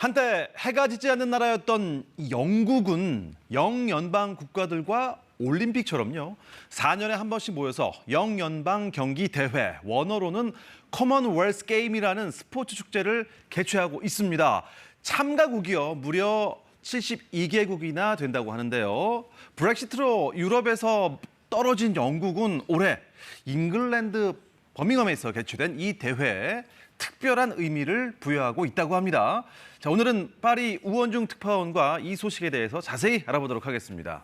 한때 해가 지지 않는 나라였던 영국은 영연방 국가들과 올림픽처럼요. 4년에 한 번씩 모여서 영연방 경기 대회, 원어로는 커먼웰스 게임이라는 스포츠 축제를 개최하고 있습니다. 참가국이요, 무려 72개국이나 된다고 하는데요. 브렉시트로 유럽에서 떨어진 영국은 올해 잉글랜드 버밍엄에서 개최된 이 대회에 특별한 의미를 부여하고 있다고 합니다. 자, 오늘은 파리 우원중 특파원과 이 소식에 대해서 자세히 알아보도록 하겠습니다.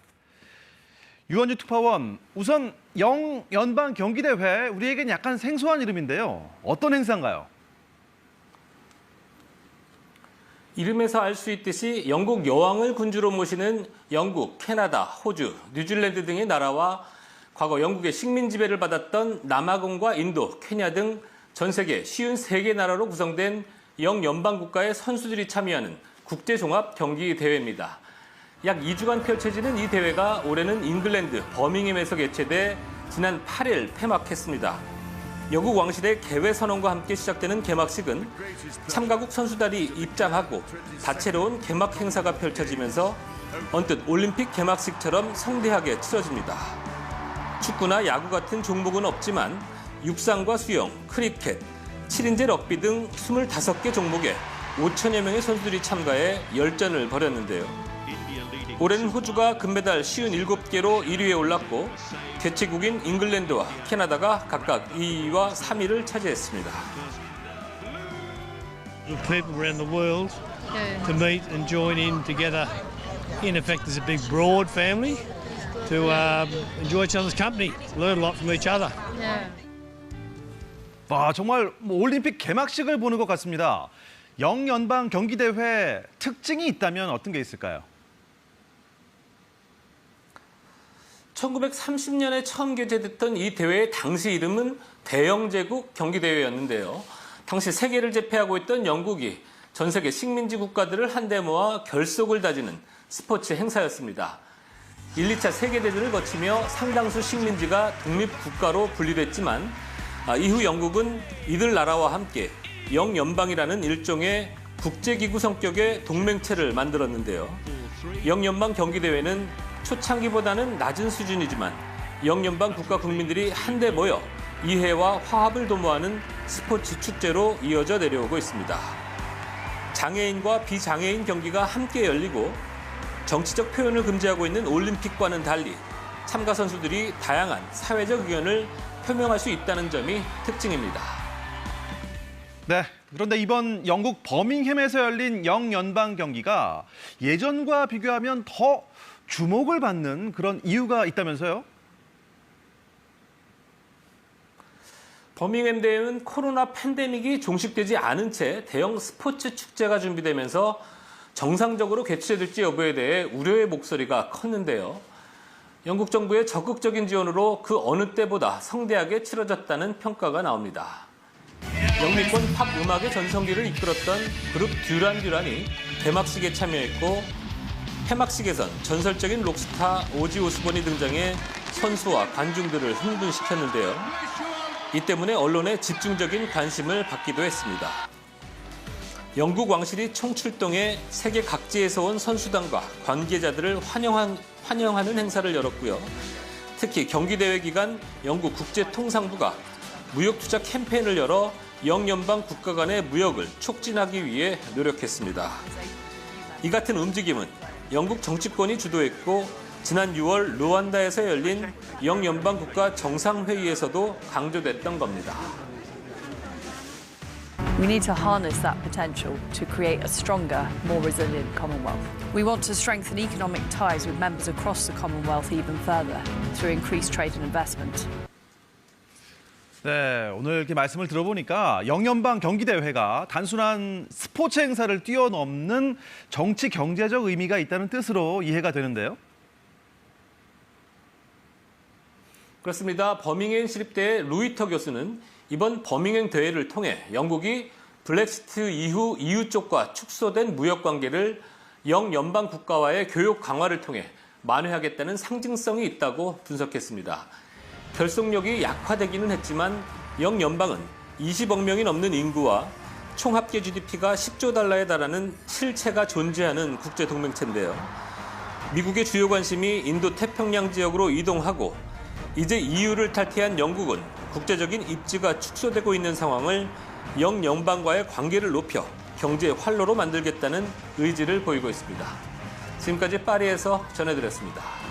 유원중 특파원, 우선 영연방 경기대회, 우리에겐 약간 생소한 이름인데요. 어떤 행사인가요? 이름에서 알 수 있듯이 영국 여왕을 군주로 모시는 영국, 캐나다, 호주, 뉴질랜드 등의 나라와 과거 영국의 식민 지배를 받았던 남아공과 인도, 케냐 등 전 세계 53개 나라로 구성된 영연방 국가의 선수들이 참여하는 국제종합 경기 대회입니다. 약 2주간 펼쳐지는 이 대회가 올해는 잉글랜드 버밍엄에서 개최돼 지난 8일 폐막했습니다. 영국 왕실의 개회 선언과 함께 시작되는 개막식은 참가국 선수단이 입장하고 다채로운 개막 행사가 펼쳐지면서 언뜻 올림픽 개막식처럼 성대하게 치러집니다. 축구나 야구 같은 종목은 없지만 육상과 수영, 크리켓, 7인제 럭비 등 25개 종목에 5천여 명의 선수들이 참가해 열전을 벌였는데요. 올해는 호주가 금메달 57개로 1위에 올랐고 개최국인 잉글랜드와 캐나다가 각각 2위와 3위를 차지했습니다. People around the world to meet and join in together, in effect as a big broad family, to enjoy each other's company, learn a lot from each other. 와, 정말 올림픽 개막식을 보는 것 같습니다. 영연방 경기대회 특징이 있다면 어떤 게 있을까요? 1930년에 처음 개최됐던 이 대회의 당시 이름은 대영제국 경기대회였는데요. 당시 세계를 제패하고 있던 영국이 전 세계 식민지 국가들을 한데 모아 결속을 다지는 스포츠 행사였습니다. 1, 2차 세계대전을 거치며 상당수 식민지가 독립국가로 분리됐지만 이후 영국은 이들 나라와 함께 영연방이라는 일종의 국제기구 성격의 동맹체를 만들었는데요. 영연방 경기대회는 초창기보다는 낮은 수준이지만 영연방 국가 국민들이 한데 모여 이해와 화합을 도모하는 스포츠 축제로 이어져 내려오고 있습니다. 장애인과 비장애인 경기가 함께 열리고 정치적 표현을 금지하고 있는 올림픽과는 달리 참가 선수들이 다양한 사회적 의견을 표명할 수 있다는 점이 특징입니다. 네, 그런데 이번 영국 버밍엄에서 열린 영연방 경기가 예전과 비교하면 더 주목을 받는 그런 이유가 있다면서요? 버밍엄 대회는 코로나 팬데믹이 종식되지 않은 채 대형 스포츠 축제가 준비되면서 정상적으로 개최될지 여부에 대해 우려의 목소리가 컸는데요. 영국 정부의 적극적인 지원으로 그 어느 때보다 성대하게 치러졌다는 평가가 나옵니다. 영미권 팝 음악의 전성기를 이끌었던 그룹 듀란 듀란이 개막식에 참여했고 폐막식에선 전설적인 록스타 오지 오스본이 등장해 선수와 관중들을 흥분시켰는데요. 이 때문에 언론의 집중적인 관심을 받기도 했습니다. 영국 왕실이 총출동해 세계 각지에서 온 선수단과 관계자들을 환영하는 행사를 열었고요. 특히 경기대회 기간 영국 국제통상부가 무역투자 캠페인을 열어 영연방 국가 간의 무역을 촉진하기 위해 노력했습니다. 이 같은 움직임은 영국 정치권이 주도했고 지난 6월 루안다에서 열린 영연방 국가 정상회의에서도 강조됐던 겁니다. We need to harness that potential to create a stronger, more resilient Commonwealth. We want to strengthen economic ties with members across the Commonwealth even further through increased trade and investment. 네, 오늘 이렇게 말씀을 들어보니까 영연방 경기대회가 단순한 스포츠 행사를 뛰어넘는 정치 경제적 의미가 있다는 뜻으로 이해가 되는데요. 그렇습니다. 버밍엄 시립대의 루이터 교수는 이번 버밍엄 대회를 통해 영국이 브렉시트 이후 EU 쪽과 축소된 무역 관계를 영연방 국가와의 교역 강화를 통해 만회하겠다는 상징성이 있다고 분석했습니다. 결속력이 약화되기는 했지만 영연방은 20억 명이 넘는 인구와 총 합계 GDP가 10조 달러에 달하는 실체가 존재하는 국제 동맹체인데요. 미국의 주요 관심이 인도 태평양 지역으로 이동하고 이제 EU를 탈퇴한 영국은 국제적인 입지가 축소되고 있는 상황을 영연방과의 관계를 높여 경제 활로로 만들겠다는 의지를 보이고 있습니다. 지금까지 파리에서 전해드렸습니다.